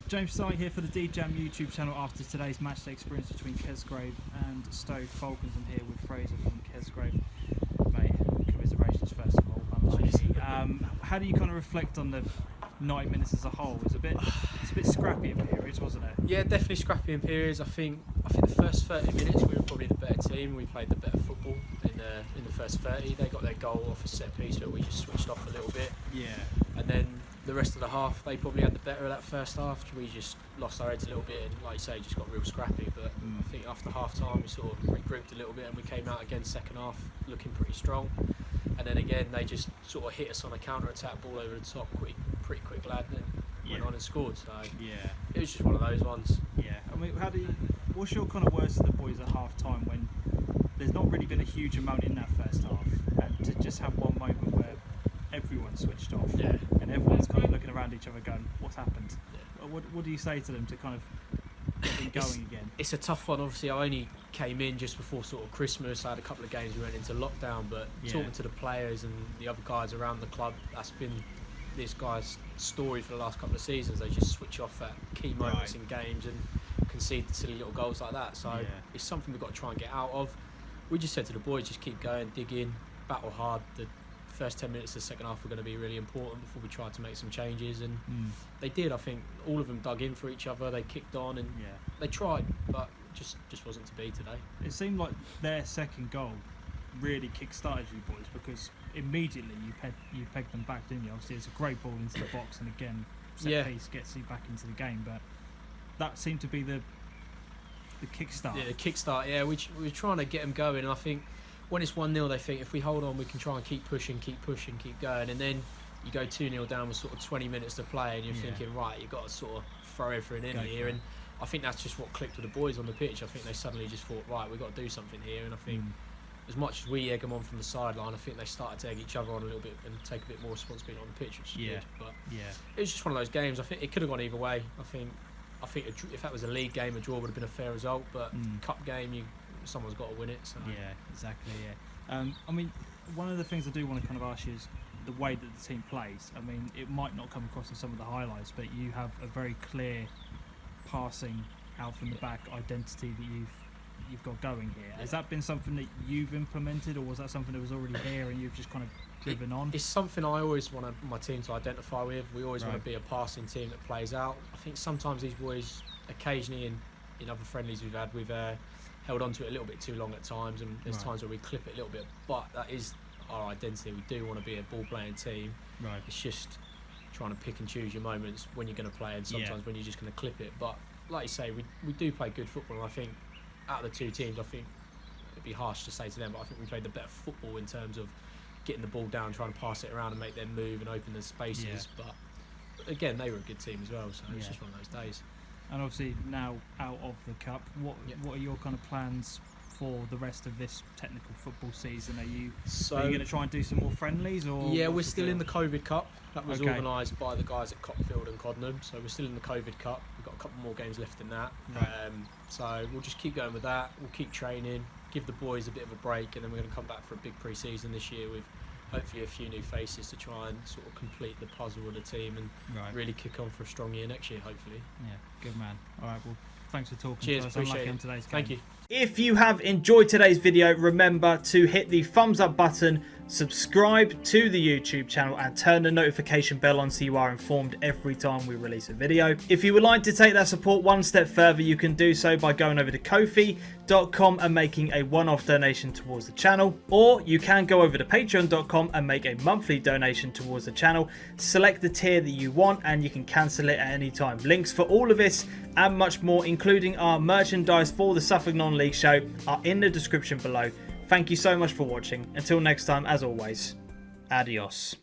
James Sight here for the DeeJam YouTube channel after today's matchday experience between Kesgrave and Stow Falcons. I'm here with Frazer from Kesgrave. Mate, commiserations first of all. How do you kind of reflect on the 90 minutes as a whole? It's a bit scrappy in periods, wasn't it? Yeah, definitely scrappy in periods. I think the first 30 minutes we were probably the better team. We played the better football in the first 30. They got their goal off a set piece, but we just switched off a little bit. Yeah. And then the rest of the half, they probably had the better of that first half. We just lost our heads a little bit and, like you say, just got real scrappy. But I think after half time we sort of regrouped a little bit and we came out again second half looking pretty strong. And then again they just sort of hit us on a counter attack, ball over the top, pretty quick lad, and went on and scored. So yeah, it was just one of those ones. Yeah, I mean, what's your kind of words to the boys at half time when there's not really been a huge amount in that first half, and to just have one moment where everyone switched off, and everyone's kind of looking around each other going, what's happened? What do you say to them to kind of get them going again? It's a tough one. Obviously I only came in just before sort of Christmas. I had a couple of games we went into lockdown, but talking to the players and the other guys around the club, that's been this guy's story for the last couple of seasons. They just switch off at key moments in games and concede silly little goals like that. So it's something we've got to try and get out of. We just said to the boys, just keep going, dig in, battle hard. The first 10 minutes of the second half were going to be really important before we tried to make some changes, and they did. I think all of them dug in for each other. They kicked on and they tried, but just wasn't to be today. It seemed like their second goal really kick-started you boys, because immediately you pegged them back, didn't you? Obviously it's a great ball into the box, and again set piece gets you back into the game, but that seemed to be the kickstart. Yeah, the kickstart. Yeah, we were trying to get them going, and I think when it's 1-0 they think if we hold on we can try and keep pushing, keep going, and then you go 2-0 down with sort of 20 minutes to play and you're thinking, right, you've got to sort of throw everything in here, and I think that's just what clicked with the boys on the pitch. I think they suddenly just thought, right, we've got to do something here, and I think as much as we egg them on from the sideline, I think they started to egg each other on a little bit and take a bit more responsibility on the pitch, which is good. But it was just one of those games. I think it could have gone either way. I think if that was a league game, a draw would have been a fair result, but cup game, someone's got to win it. So. Yeah, exactly. Yeah. I mean, one of the things I do want to kind of ask you is the way that the team plays. I mean, it might not come across in some of the highlights, but you have a very clear passing out from the back identity that you've got going here. Has that been something that you've implemented, or was that something that was already here and you've just kind of driven on? It's something I always want my team to identify with. We always want to be a passing team that plays out. I think sometimes these boys, occasionally in other friendlies we've held on to it a little bit too long at times, and there's times where we clip it a little bit, but that is our identity. We do want to be a ball playing team. It's just trying to pick and choose your moments when you're going to play, and sometimes when you're just going to clip it. But like you say, we do play good football, and I think out of the two teams, I think it'd be harsh to say to them, but I think we played the better football in terms of getting the ball down, trying to pass it around and make them move and open the spaces. But again, they were a good team as well, so it's just one of those days. And obviously now out of the cup, what are your kind of plans for the rest of this technical football season? Are you going to try and do some more friendlies, or? Yeah, we're still in the COVID Cup. That was organised by the guys at Cockfield and Coddenham, so we're still in the COVID Cup. We've got a couple more games left in that. So we'll just keep going with that. We'll keep training, give the boys a bit of a break, and then we're going to come back for a big pre-season this year with hopefully a few new faces to try and sort of complete the puzzle of the team and really kick on for a strong year next year, hopefully. Yeah, good man. All right, well, thanks for talking. Cheers, appreciate it. Thank you. If you have enjoyed today's video, remember to hit the thumbs up button, subscribe to the YouTube channel, and turn the notification bell on so you are informed every time we release a video. If you would like to take that support one step further, you can do so by going over to Ko-fi.com and making a one-off donation towards the channel, or you can go over to Patreon.com and make a monthly donation towards the channel. Select the tier that you want and you can cancel it at any time. Links for all of this and much more, including our merchandise for the Suffolk Non-League show, are in the description below. Thank you so much for watching. Until next time, as always, adios.